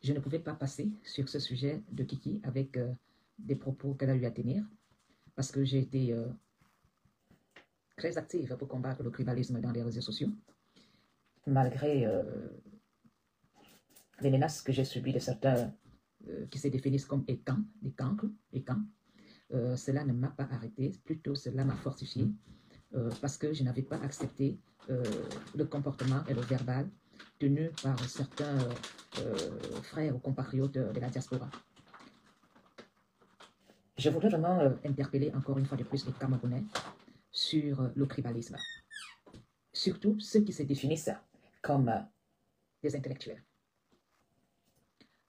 Je ne pouvais pas passer sur ce sujet de Kiki avec des propos qu'elle a eu à tenir parce que j'ai été très active pour combattre le tribalisme dans les réseaux sociaux, malgré les menaces que j'ai subies de certains qui se définissent comme écans, des cancres, écans. Cela ne m'a pas arrêté, plutôt cela m'a fortifié parce que je n'avais pas accepté le comportement et le verbal tenu par certains frères ou compatriotes de la diaspora. Je voudrais vraiment interpeller encore une fois de plus les Camerounais sur le tribalisme. Surtout ceux qui se définissent comme des intellectuels.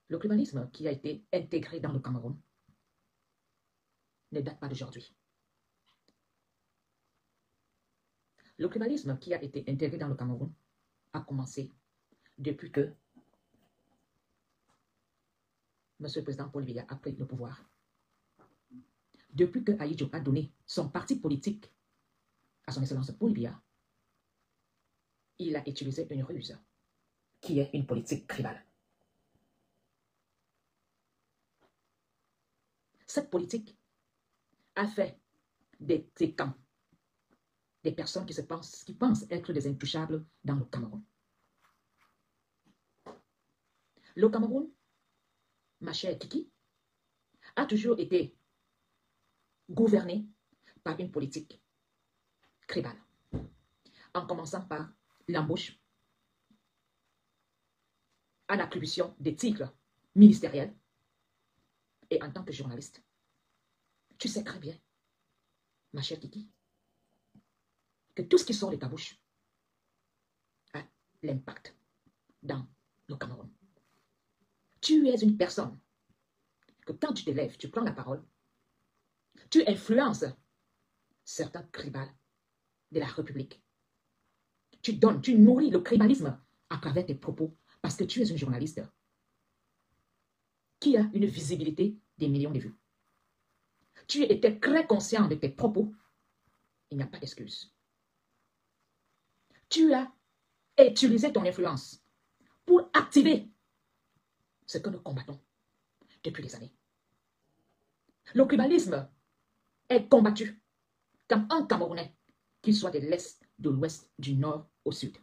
Le tribalisme qui a été intégré dans le Cameroun ne date pas d'aujourd'hui. Le tribalisme qui a été intégré dans le Cameroun a commencé depuis que M. le Président Paul Biya a pris le pouvoir. Depuis que Ahidjo a donné son parti politique à son Excellence Paul Biya, il a utilisé une ruse qui est une politique tribale. Cette politique a fait des camps, des personnes qui pensent être des intouchables dans le Cameroun. Le Cameroun, ma chère Kiki, a toujours été gouverné par une politique tribale, en commençant par l'embauche à l'attribution des titres ministériels et en tant que journaliste. Tu sais très bien, ma chère Kiki, que tout ce qui sort de ta bouche a l'impact dans le Cameroun. Tu es une personne que quand tu te lèves, tu prends la parole, tu influences certains tribales de la République. Tu nourris le tribalisme à travers tes propos parce que tu es une journaliste qui a une visibilité des millions de vues. Tu étais très conscient de tes propos. Il n'y a pas d'excuse. Tu as utilisé ton influence pour activer ce que nous combattons depuis des années. Le tribalisme est combattu comme un Camerounais, qu'il soit de l'Est, de l'Ouest, du Nord au Sud.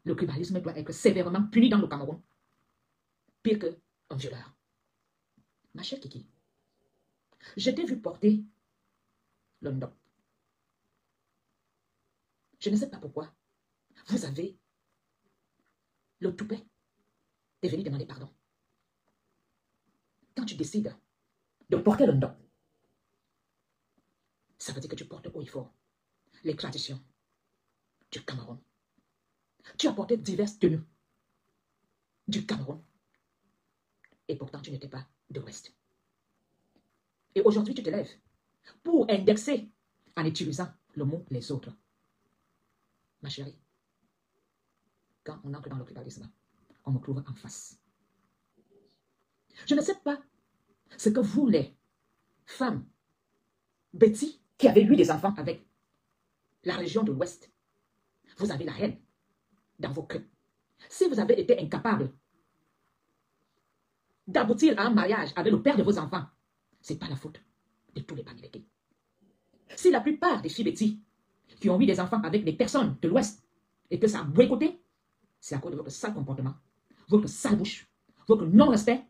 Le tribalisme doit être sévèrement puni dans le Cameroun, pire qu'un violeur. Ma chère Kiki, je t'ai vu porter le ndop. Je ne sais pas pourquoi. Vous avez le toupet de venir demander pardon. Quand tu décides de porter le ndop, ça veut dire que tu portes haut et fort les traditions du Cameroun. Tu as porté diverses tenues du Cameroun. Et pourtant, tu n'étais pas de l'Ouest. Et aujourd'hui, tu te lèves pour indexer en utilisant le mot les autres. Ma chérie, quand on entre dans le tribalisme, on me trouve en face. Je ne sais pas ce que vous, les femmes, Betty, qui avez eu des enfants avec la région de l'Ouest, vous avez la haine dans vos cœurs. Si vous avez été incapable d'aboutir à un mariage avec le père de vos enfants, ce n'est pas la faute de tous les Bamileke. Si la plupart des filles Betty qui ont eu des enfants avec des personnes de l'Ouest et que ça a boycotté, c'est à cause de votre sale comportement, votre sale bouche, votre non-respect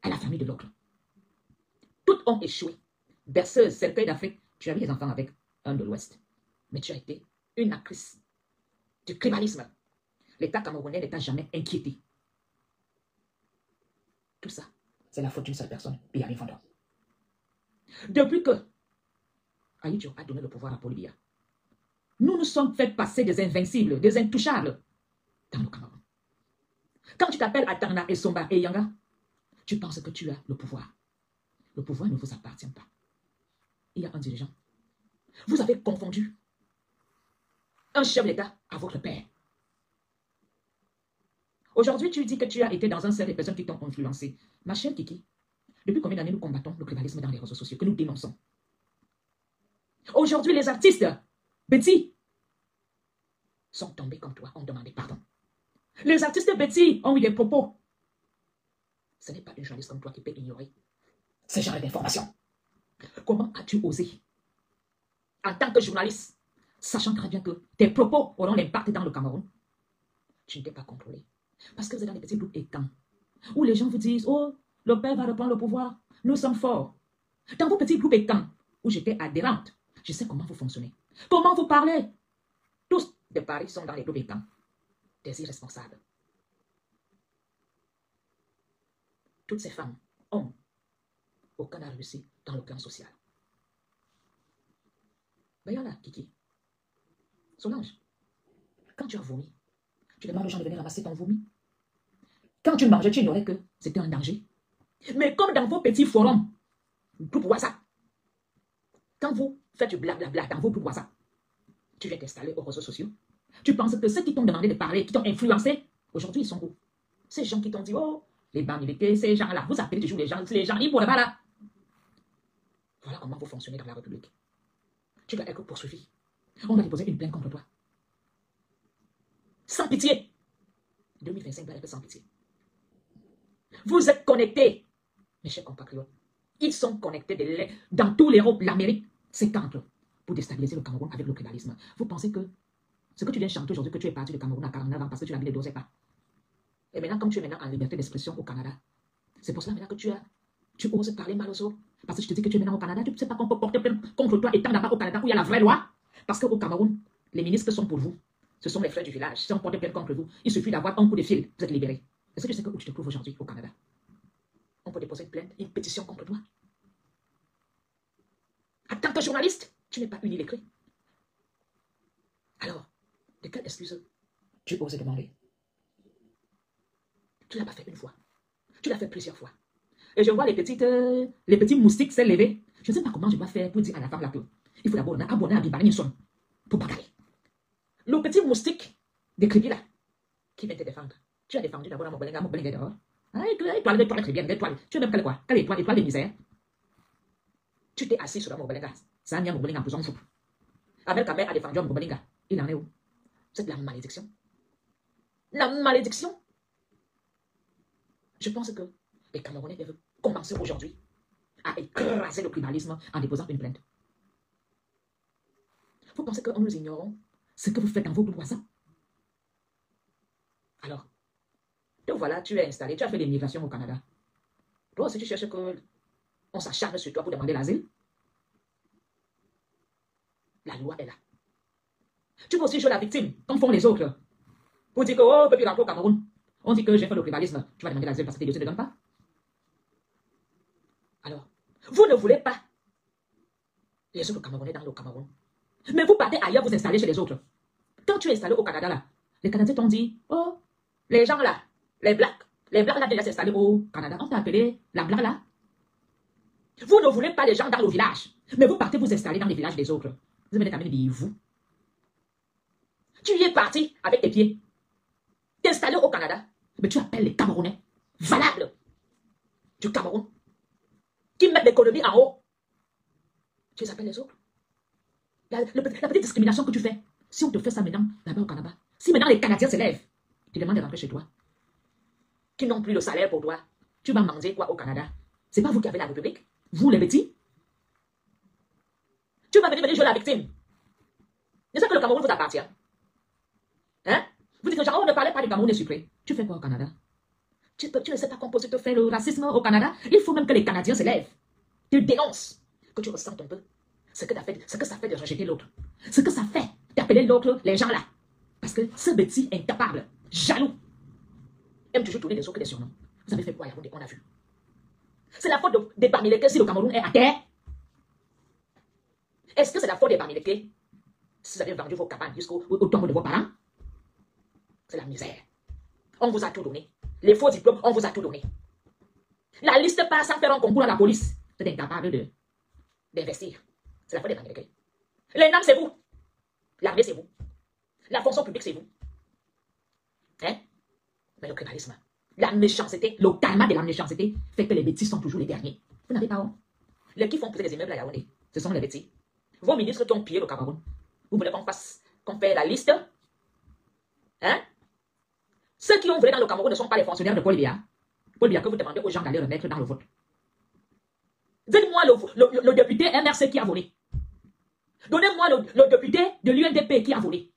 à la famille de l'autre. Toutes ont échoué. Berceuse, cercueil d'Afrique, tu as eu des enfants avec un de l'Ouest. Mais tu as été une actrice du tribalisme. L'État camerounais ne t'a jamais inquiété. Tout ça, c'est la faute d'une seule personne, Biya Mifanda. Depuis que Ahidjo a donné le pouvoir à Paul Biya, nous nous sommes fait passer des invincibles, des intouchables dans le Cameroun. Quand tu t'appelles Atana et Somba et Yanga, tu penses que tu as le pouvoir. Le pouvoir ne vous appartient pas. Il y a un dirigeant. Vous avez confondu un chef d'État à votre père. Aujourd'hui, tu dis que tu as été dans un cercle de personnes qui t'ont influencé. Ma chère Kiki, depuis combien d'années nous combattons le tribalisme dans les réseaux sociaux, que nous dénonçons? Aujourd'hui, les artistes, Betty, sont tombés comme toi, ont demandé pardon. Les artistes Betty ont eu des propos Ce n'est pas une journaliste comme toi qui peut ignorer ce genre d'informations. Comment as-tu osé, en tant que journaliste, sachant très bien que tes propos auront l'impact dans le Cameroun, tu ne t'es pas contrôlé. Parce que vous êtes dans des petits groupes éteints, où les gens vous disent, oh, le père va reprendre le pouvoir, nous sommes forts. Dans vos petits groupes éteints, où j'étais adhérente, je sais comment vous fonctionnez, comment vous parlez. Tous de Paris sont dans les groupes éteints, des irresponsables. Toutes ces femmes, hommes, aucun n'a réussi dans le plan social. Voyons là, Kiki. Solange, quand tu as vomi, tu demandes aux gens de venir ramasser ton vomi. Quand tu mangeais, tu ignorais que c'était un danger. Mais comme dans vos petits forums, groupe WhatsApp, quand vous faites du blablabla dans vos groupes WhatsApp, tu viens t'installer aux réseaux sociaux. Tu penses que ceux qui t'ont demandé de parler, qui t'ont influencé, aujourd'hui ils sont où? Ces gens qui t'ont dit, oh, les bamilekés, ces gens-là, vous appelez toujours les gens ils pour là-bas là. Voilà comment vous fonctionnez dans la République. Tu dois être poursuivi. On va déposer une plainte contre toi. Sans pitié. 2025 doit être sans pitié. Vous êtes connectés, mes chers compatriotes. Ils sont connectés dans tout l'Europe, l'Amérique, c'est contre pour déstabiliser le Cameroun avec le tribalisme. Vous pensez que ce que tu viens chanter aujourd'hui, que tu es parti du Cameroun à 49 ans parce que tu n'avais les doses pas. Et maintenant, comme tu es maintenant en liberté d'expression au Canada, c'est pour cela maintenant que tu oses parler mal aux autres. Parce que je te dis que tu es maintenant au Canada, tu ne sais pas qu'on peut porter plainte contre toi étant là-bas au Canada où il y a la vraie loi. Parce qu'au Cameroun, les ministres sont pour vous. Ce sont les frères du village. Si on porte plainte contre vous, il suffit d'avoir un coup de fil, vous êtes libéré. Est-ce que tu sais où tu te trouves aujourd'hui au Canada? On peut déposer une plainte, une pétition contre toi. En tant que journaliste, tu n'es pas une illettrée. Alors, de quelle excuse tu oses demander? Tu ne l'as pas fait une fois. Tu l'as fait plusieurs fois. Et je vois les petits moustiques s'élever. Je ne sais pas comment je dois faire pour dire à la femme là que il faut d'abord abonner à Bibani Son pour bagarrer. Le petit moustique de Kribi là, qui vient te défendre. Tu as défendu d'abord mon Mobelinga dehors. Ah, étoile très bien, étoile. Tu veux même quoi? Quelle étoile? Étoile de misère. Tu t'es assis sur la Mobelinga. Ça a mis un Mobelinga en prison fou. Avec ta mère a défendu un Mobelinga. Il en est où? C'est la malédiction. La malédiction. Je pense que les Camerounais doivent commencer aujourd'hui à écraser le tribalisme en déposant une plainte. Vous pensez que nous ignorons ce que vous faites dans vos groupes WhatsApp? Alors, te voilà, tu es installé, tu as fait l'immigration au Canada. Toi aussi, tu cherches qu'on s'acharne sur toi pour demander l'asile? La loi est là. Tu peux aussi jouer la victime, comme font les autres. Pour dire que, oh, on ne peut plus rentrer au Cameroun. On dit que j'ai fait le tribalisme. Tu vas demander l'asile parce que tes dossiers ne donnent pas. Alors, vous ne voulez pas les autres Camerounais dans le Cameroun. Mais vous partez ailleurs, vous installez chez les autres. Quand tu es installé au Canada, là, les Canadiens t'ont dit, oh, les gens là, les Blacks là déjà s'installer au Canada. On t'a appelé la Black là. Vous ne voulez pas les gens dans le village. Mais vous partez vous installer dans les villages des autres. Vous venez quand même dire vous. Tu y es parti avec tes pieds. T'installer au Canada. Mais tu appelles les Camerounais valables du Cameroun qui mettent l'économie en haut. Tu les appelles les autres. La petite discrimination que tu fais. Si on te fait ça maintenant, là-bas au Canada, si maintenant les Canadiens se lèvent, tu demandes de rentrer chez toi, qui n'ont plus le salaire pour toi, tu vas manger quoi au Canada? C'est pas vous qui avez la République? Vous les petits? Tu vas venir jouer la victime. Est-ce que le Cameroun vous appartient? Hein? Vous dites que genre, on ne parlait pas du Cameroun est sucré. Tu fais quoi au Canada? Tu ne sais pas qu'on peut te faire le racisme au Canada? Il faut même que les Canadiens se lèvent. Tu dénonces, que tu ressentes un peu ce que ça fait de rejeter l'autre. Ce que ça fait d'appeler l'autre les gens là. Parce que ce petit incapable, jaloux, aime toujours tourner les autres que des surnoms. Vous avez fait quoi, Yaoundé? On a vu. C'est la faute des Bamileke si le Cameroun est à terre. Est-ce que c'est la faute des Bamileke si vous avez vendu vos cabanes jusqu'au tombeau de vos parents? C'est la misère. On vous a tout donné. Les faux diplômes, on vous a tout donné. La liste passe sans faire un concours à la police. Vous êtes incapable d'investir. C'est la faute des Bamileke. Les NAM, c'est vous. L'armée, c'est vous. La fonction publique, c'est vous. Hein? Mais le tribalisme, la méchanceté, le karma de la méchanceté fait que les bêtises sont toujours les derniers. Vous n'avez pas honte. Les qui font poser des immeubles à Yaoundé, ce sont les bêtises. Vos ministres qui ont pillé le Cameroun, vous voulez qu'on fasse la liste? Hein? Ceux qui ont volé dans le Cameroun ne sont pas les fonctionnaires de Paul Biya. Paul Biya, que vous demandez aux gens d'aller remettre dans le vote. Dites-moi le député MRC qui a volé. Donnez-moi le député de l'UNDP qui a volé.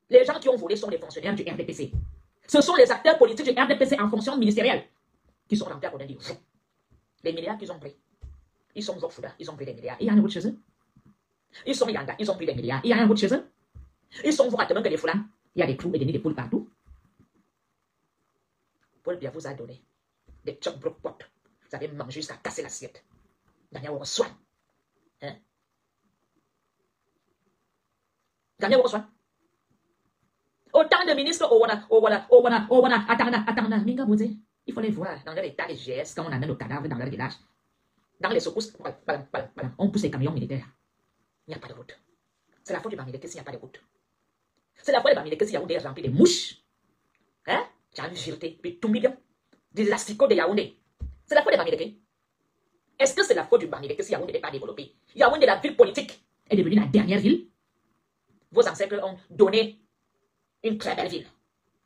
Les gens qui ont volé sont les fonctionnaires du RDPC. Ce sont les acteurs politiques du RDPC en fonction ministérielle qui sont rentrés à Kodandi. Les milliards qu'ils ont pris. Ils sont Zofouda, ils ont pris des milliards. Il y a un autre chez eux. Ils sont Yanda, ils ont pris des milliards. Il y a un autre chez eux. Ils sont vraiment que des foulans. Il y a des clous et des nids de poules partout. Paul Biya vous a donné des chocs broke pot. Vous avez mangé jusqu'à casser l'assiette. Daniel reçoit. Hein? Daniel reçoit. Autant de ministres, attends, Minga Bouze. Il faut les voir dans l'état des GS quand on amène le cadavre dans leur village. Dans les secousses, on pousse les camions militaires. Il n'y a pas de route. C'est la faute du Bamileke s'il n'y a pas de route. C'est la faute du Bamileke s'il y a des remplis de mouches. Hein? Tu as vu Jirté, puis tout bien. Des lasticots de Yaoundé. C'est la faute du Bamileke. Est-ce que c'est la faute du Bamileke si Yaoundé n'est pas développé? Yaoundé, la ville politique, est devenue la dernière ville. Vos ancêtres ont donné une très belle ville.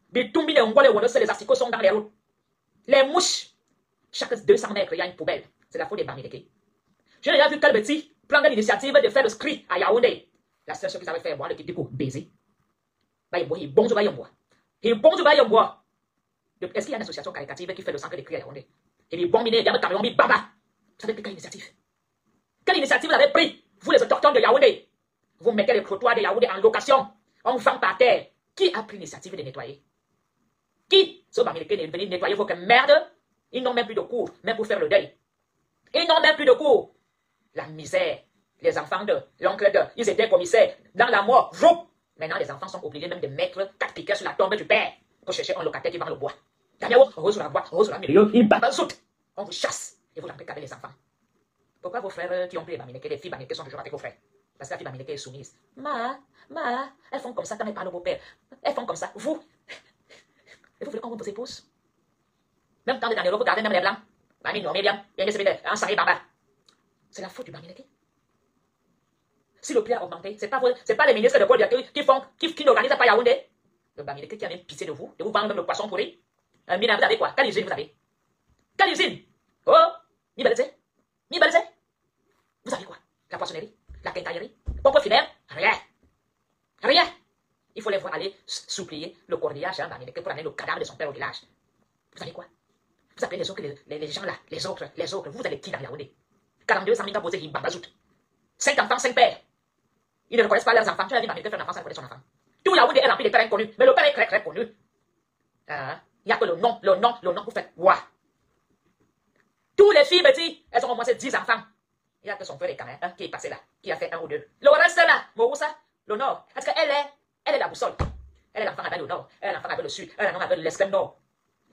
Bitumbi, les Ongolais, les asticots sont dans les routes. Les mouches. Chaque 200 mètres, il y a une poubelle. C'est la faute des Bamileke. J'ai déjà vu Kalbeti prendre l'initiative de faire le scri à Yaoundé. La seule chose qu'ils avaient fait, voir le Kitiko baiser. Il bon du Bayambois. Il bon du Bayambois. Est-ce qu'il y a une association caritative qui fait le sang des cris à Yaoundé? Il est bon miné, il y a un camion, baba. Vous savez quelle initiative? Quelle initiative vous avez pris? Vous les autochtones de Yaoundé. Vous mettez les trottoirs de Yaoundé en location. On vend par terre. Qui a pris l'initiative de nettoyer? Qui? Ce Bamileke est venu nettoyer vos merde. Ils n'ont même plus de cours, même pour faire le deuil. Ils n'ont même plus de cours. La misère. Les enfants de l'oncle de, ils étaient commissaires dans la mort. Maintenant, les enfants sont obligés même de mettre 4 piquets sur la tombe du père pour chercher un locataire qui vend le bois. Daniel, rose sur la boîte, rose sur la milieu, il bat zout. On vous chasse et vous n'entrez qu'avec les enfants. Pourquoi vos frères qui ont pris les Bamileke, les filles Bamileke sont toujours avec vos frères? Parce que la fille Bamileke est soumise. Elles font comme ça quand elles parlent au beau-père. Elles font comme ça. Vous voulez qu'on vous épouse? Même quand les Daniel, vous regardez même les blancs. Mami, non, mais bien, c'est la faute du Bamileke. Si le prix a augmenté, c'est pas les ministres de Paul Biya qui n'organisent pas Yaoundé. Le Bamileke qui a même pissé de vous vendre même le poisson pourri. Mina, vous avez quoi? Quelle usine vous avez? Quelle usine? Oh, mi balise? Vous avez quoi? La poissonnerie? La quincaillerie? Pompe funèbre? Rien. Il faut les voir aller supplier le cordiage à Bamileke pour amener le cadavre de son père au village. Vous savez quoi? Vous appelez les autres, les gens là, les autres, vous allez qui dans Yaoundé? 42 ans, Minga Bouze, il babazout. 5 enfants, 5 pères. Ils ne reconnaissent pas leurs enfants. Tu as vu Bamileke faire un enfant, ça reconnaît son enfant. Tout Yaoundé est rempli de pères inconnus, mais le père est très très connu. Il n'y a que le nom, vous faites quoi? Tous les filles petits, elles ont au moins 10 enfants. Il n'y a que son frère et Cameroun qui est passé là, qui a fait 1 ou 2. Le reste là, Moroussa, le nord, parce qu'elle est la boussole. Elle est l'enfant avec le nord, elle est l'enfant avec le sud, elle est l'enfant avec l'extrême nord.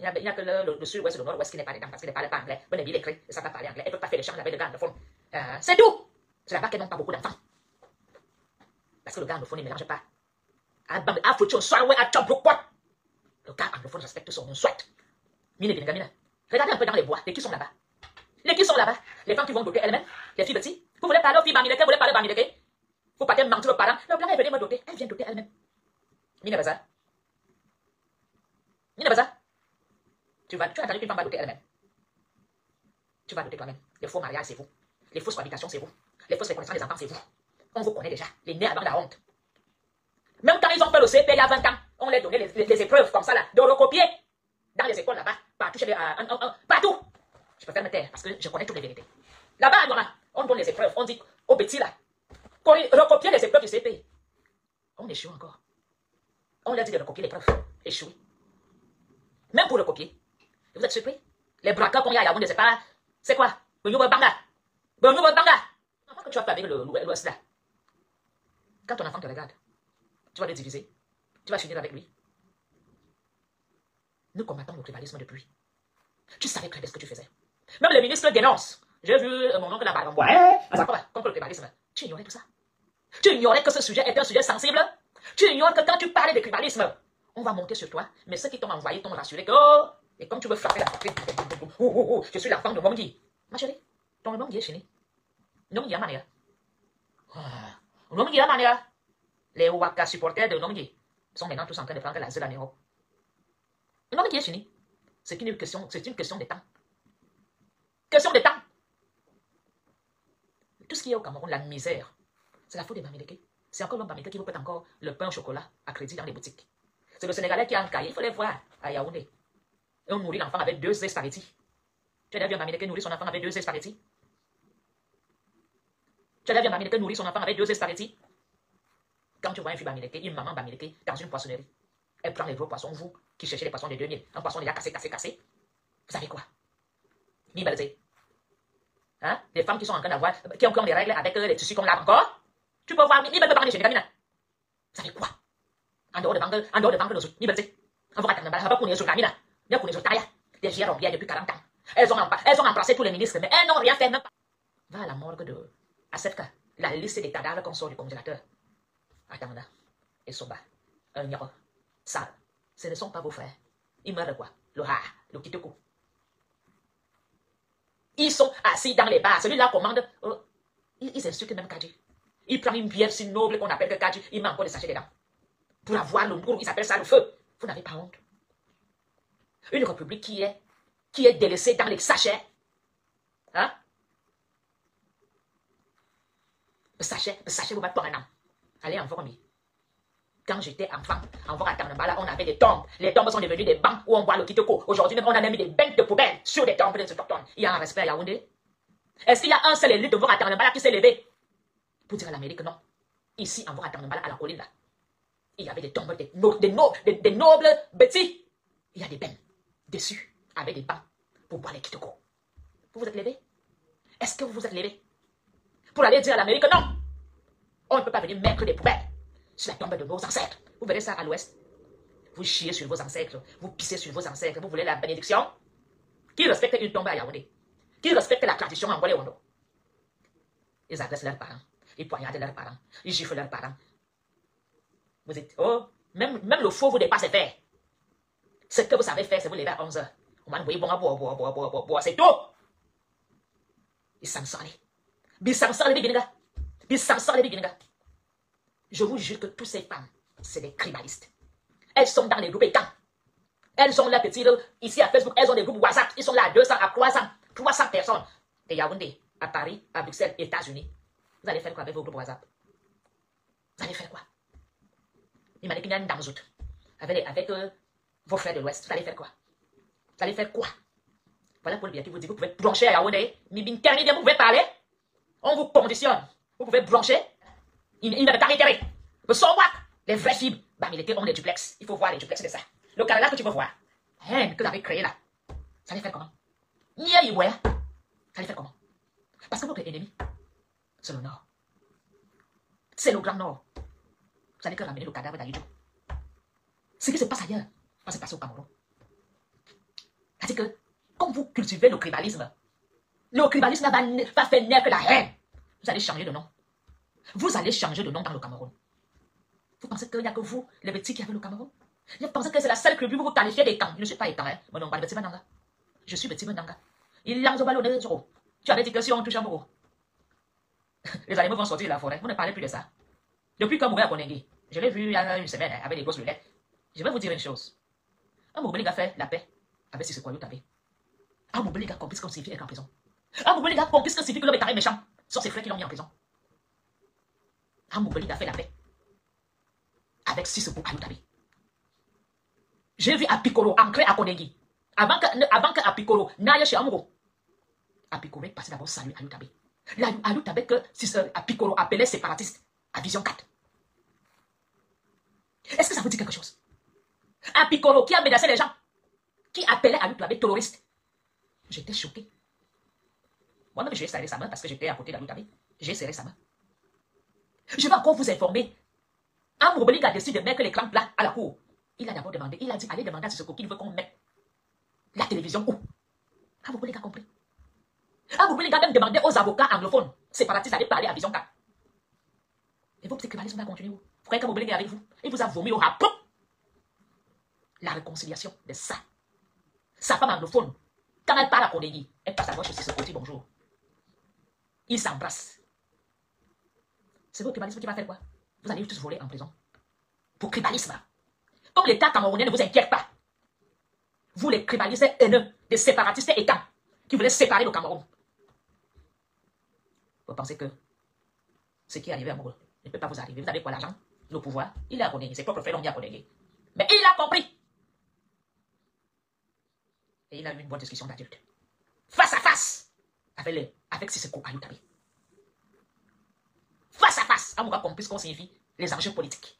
Il n'y a que le sud-ouest et le nord-ouest qui n'est pas dedans parce qu'il ne parle pas anglais. Mais il écrit, et ça ne peut pas parler anglais. Elle ne peut pas faire les chants avec le gars anglophone. C'est tout. C'est là-bas qu'elles n'ont pas beaucoup d'enfants. Parce que le gars anglophone ne mélange pas. Le gars anglophone respecte son nom, soit. Regardez un peu dans les bois. Les qui sont là-bas? Les femmes qui vont doter elles-mêmes? Les filles petits? Vous voulez parler aux filles Bamileke? Vous voulez parler Bamileke? Vous partez mentir aux parents? Le blanc est venu me doter. Elle vient doter elle-même. Mina Baza. Tu as entendu qu'une femme va doter elle-même. Tu vas doter toi-même. Les faux mariages, c'est vous. Les fausses habitations, c'est vous. Les fausses reconnaissances des enfants, c'est vous. On vous connaît déjà. Les nerfs avant la honte. Même quand ils ont fait le CP il y a 20 ans, on leur donnait les épreuves comme ça, là, de recopier dans les écoles là-bas, partout, partout. Je préfère me taire parce que je connais toutes les vérités. Là-bas, on donne les épreuves. On dit aux petits là, recopier les épreuves du CP. On échoue encore. On leur dit de recopier l'épreuve. Échouer. Même pour recopier. Vous êtes surpris? Les braqueurs qu'on y a à Yaoundé, c'est pas. C'est quoi? Banga. Comment que tu vas faire avec l'Ouest là? Quand ton enfant te regarde, tu vas le diviser. Tu vas finir avec lui. Nous combattons le tribalisme depuis. Tu savais très bien ce que tu faisais. Même le ministre dénonce. J'ai vu mon oncle là-bas. Contre le tribalisme. Tu ignorais tout ça. Tu ignorais que ce sujet est un sujet sensible. Tu ignores que quand tu parlais de tribalisme, on va monter sur toi. Mais ceux qui t'ont envoyé t'ont rassuré que, et comme tu veux frapper la poitrine, je suis l'enfant de Mongi. Ma chérie, ton Mongi est fini. Mongi a mania. Mongi a mania. Les Waka supporters de Mongi sont maintenant tous en train de prendre la Zelanero. Mongi est fini. C'est une question de temps. Question de temps. Tout ce qui est au Cameroun, la misère, c'est la faute des Bamileke. C'est encore l'homme Bamileke qui vous pète encore le pain au chocolat à crédit dans les boutiques. C'est le Sénégalais qui a un cahier, il faut les voir à Yaoundé. Et on nourrit l'enfant avec 2 spaghettis. Tu as déjà vu un Bamileke nourrir son enfant avec 2 spaghettis? Tu as déjà vu un Bamileke nourrir son enfant avec 2 spaghettis? Quand tu vois une fille Bamileke, une maman Bamileke dans une poissonnerie, elle prend les gros poissons, vous qui cherchez les poissons de 2000, un poisson déjà cassé. Vous savez quoi? Ni belle. Hein? Les femmes qui sont en train d'avoir, qui ont des règles avec les tissus qu'on lave encore. Tu peux voir, ni belle parler chez les gamines. Vous savez quoi? En dehors de vendre nos ni belle. On va attendre, on va connaître sur la gamine. On va connaître sur Taya. Des gérants bien depuis 40 ans. Elles ont embrassé tous les ministres, mais elles n'ont rien fait, même pas. Va à la morgue de Asefka, la liste des cadavres qu'on sort du congélateur. Attends, et Soba, un Nyoro, Sal, ce ne sont pas vos frères. Ils meurent de quoi? Le Ha, le Kitoko. Ils sont assis dans les bars. Celui-là commande. Ils insultent même Kadji. Il prend une bière si noble qu'on appelle que Kadji. Il met encore des sachets dedans. Pour avoir le bourreau, ils appellent ça le feu. Vous n'avez pas honte. Une république qui est délaissée dans les sachets. Hein? Le sachet, vous mettez pas un an. Allez, encore mieux. Quand j'étais enfant, en voir à Tanambala, on avait des tombes. Les tombes sont devenues des bancs où on boit le kitoko. Aujourd'hui, même on a mis des bancs de poubelle sur des tombes de ce autochtones. Il y a un respect à Yaoundé. Est-ce qu'il y a un seul élu de voir à Tanambala qui s'est levé pour dire à l'Amérique non? Ici, en voir à Tanambala, à la colline là, il y avait des tombes, des nobles bêtis. Il y a des bancs dessus, avec des bancs pour boire les kitoko. Vous vous êtes levé? Est-ce que vous vous êtes levé pour aller dire à l'Amérique non? On ne peut pas venir mettre des poubelles sur la tombe de nos ancêtres. Vous verrez ça à l'ouest. Vous chiez sur vos ancêtres, vous pissez sur vos ancêtres, vous voulez la bénédiction? Qui respecte une tombe à Yaoundé? Qui respecte la tradition en Angolais-Wondo? Ils agressent leurs parents, ils poignardent leurs parents, ils giflent leurs parents. Vous êtes, oh, même le faux vous dépasse faire. Ce que vous savez faire, c'est vous lever à 11h. On m'a envoyé bon à boire, c'est tout. Ils s'en sortent. Ils s'en sortent les biguingas. Ils s'en sortent les biguingas. Je vous jure que toutes ces femmes, c'est des tribalistes. Elles sont dans les groupes étants. Elles sont là, petites, ici à Facebook, elles ont des groupes WhatsApp. Ils sont là à 200, à 300 personnes. De Yaoundé, à Paris, à Bruxelles, États-Unis. Vous allez faire quoi avec vos groupes WhatsApp? Vous allez faire quoi? Il m'a dit qu'il y a une dame avec vos frères de l'Ouest. Vous allez faire quoi? Vous allez faire quoi? Voilà pour le bien qui vous dit, vous pouvez blancher à Yaoundé. Vous pouvez parler. On vous conditionne. Vous pouvez blancher. Il n'a pas intérêt. Le savoir, les vraies fibres, Bamileke ont des duplex. Il faut voir les duplex de ça. Le Canada que tu veux voir, que vous avez créé là, ça allait faire comment? Ça allait faire comment? Parce que votre ennemi, c'est le Nord. C'est le Grand Nord. Vous allez que ramener le cadavre d'Ayujo. Ce qui se passe ailleurs va se passer au Cameroun. C'est-à-dire que, comme vous cultivez le tribalisme va faire naître la haine. Vous allez changer de nom. Vous allez changer de nom dans le Cameroun. Vous pensez qu'il n'y a que vous, les petits, qui avez le Cameroun? Vous pensez que c'est la seule tribu où vous qualifiez des camps. Je ne suis pas étant, hein. Mon nom, Petit Mananga. Je suis Petit Mananga. Il lance au ballon de zéro. Tu avais dit que si on touche un mot, les animaux vont sortir de la forêt. Vous ne parlez plus de ça. Depuis qu'on mourait à Konengi, je l'ai vu il y a une semaine avec des grosses lunettes. Je vais vous dire une chose. Un Moubeli a fait la paix avec Sissoko Ayoutabé. Un Moubeli a compris ce qu'on signifie être en prison. Un Moubeli a compris ce que signifie que l'homme est arrêté méchant. Ce sont ses frères qui l'ont mis en prison. Un Moubeli a fait la paix avec Sissoko Ayoutabé. J'ai vu Apikoro ancré à Konengi. Avant que Apikoro n'aille chez Amuro. Apikoro est passé d'abord saluer Ayoutabé. Ayoutabé que Apikoro appelait séparatiste à Vision 4. Est-ce que ça vous dit quelque chose? Apikoro qui a menacé les gens, qui appelait Ayoutabé terroriste. J'étais choqué. Moi-même, j'ai serré sa main parce que j'étais à côté d'Ayoutabé. J'ai serré sa main. Je vais encore vous informer. Amourbeling a décidé de mettre l'écran plat à la cour. Il a d'abord demandé, il a dit, allez demander à Sissoko qu'il veut qu'on mette la télévision où? Amourbeling a compris. Amourbeling a même demandé aux avocats anglophones séparatistes d'aller parler à Vision 4. Et vos petits tribalistes vont continuer où? Vous croyez qu'Amourbeling est avec vous? Il vous a vomi au rapport. La réconciliation de ça. Sa femme anglophone, quand elle parle à Konegi, elle passe à gauche aussi, Sissoko dit bonjour. Ils s'embrassent. C'est votre tribalisme qui va faire quoi? Vous allez tous voler en prison. Pour tribalisme. Comme l'État camerounais ne vous inquiète pas. Vous les tribalistes haineux, des séparatistes éteints, qui voulaient séparer le Cameroun. Vous pensez que ce qui est arrivé à Mogo ne peut pas vous arriver. Vous avez quoi, l'argent, le pouvoir? Il a renégué. Ses propres frères l'ont bien renégué. Mais il a compris. Et il a eu une bonne discussion d'adulte. Face à face avec Sissoko Ayoutabé. Face à face. Amoura compris ce qu'on signifie les enjeux politiques.